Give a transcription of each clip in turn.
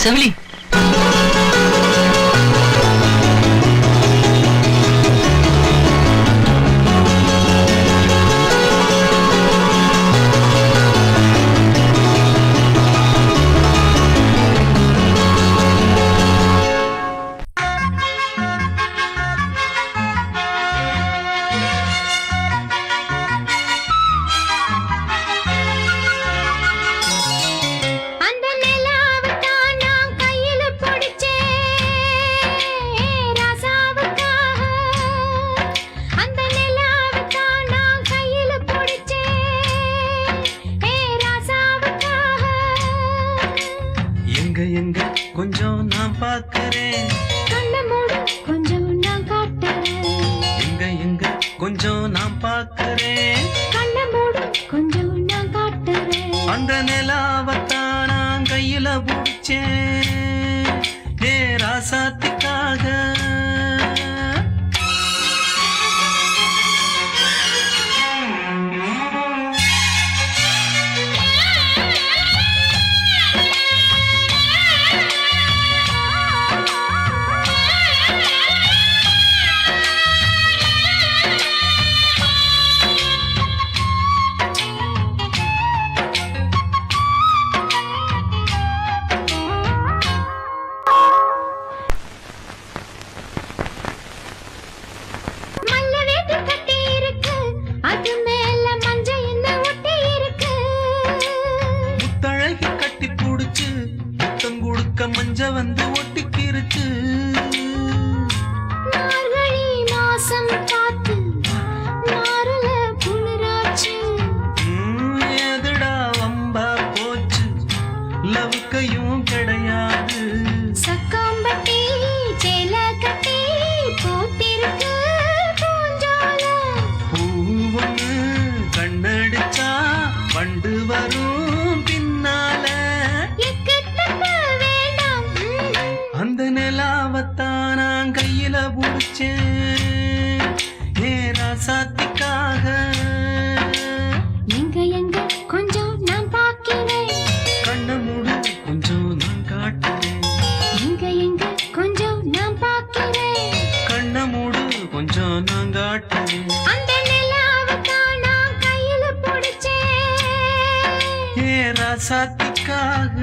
செவிலி, கொஞ்சம் நான் பார்க்கிறேன், கொஞ்சம் நான் காட்டுறேன். எங்க கொஞ்சம் நான் பார்க்கிறேன், கொஞ்சம் நான் காட்டுறேன். அந்த நிலாவத்தான் நான் கையில பிடிச்சேன், ஏ ராசாத்திக்காக. மஞ்ச வந்து ஒட்டிக்கிருச்சு, மார்கழி மாசம் காத்து மாறுல புனராச்சு. எதுடா வம்பா போச்சு, லவுக்கையும் கிடையாது. சக்காம்பட்டி சேல கட்டி போட்டிருக்கு பூஞ்சால, பூவொன்னு கண்ணடிச்சா வண்டு வரும் பின்னால. அந்த நிலாவத்தான் நான் கையில பிடிச்சேன், ஏ ராசாத்திக்காக. எங்க கொஞ்சம் நான் பார்க்கிறேன், கண்ண மூடு கொஞ்சம் நான் காட்டுறேன். எங்க கொஞ்சம் நான் பார்க்கிறேன், கண்ண மூடு கொஞ்சம் நான் காட்டுறேன். அந்த நிலாவத்தான் நான் கையில பிடிச்சேன், ஏ ராசாத்திக்காக.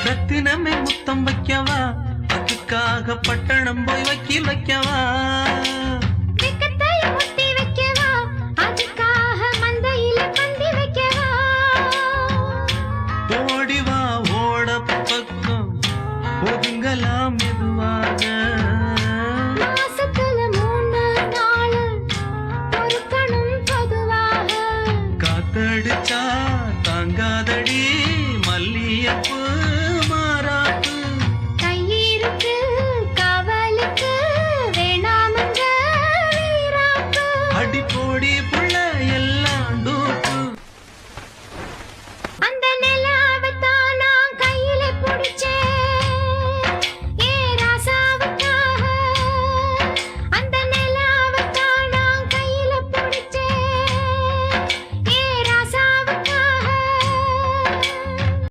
ரத்தினமே முத்தம் வைக்கவா, அதுக்காக பட்டணம் போய் வக்கீல் வைக்கவா. முத்தி வைக்கவா, அதுக்காக மந்தையில பந்தி வைக்கவா. ஓடிவா ஓட பக்கம் ஒதுங்கலாம் மெதுவாக. மாசத்துல 3 நாள் பொறுக்கணும் பொதுவாக. காத்தடிச்சா தாங்காதடி மல்லியப்பூ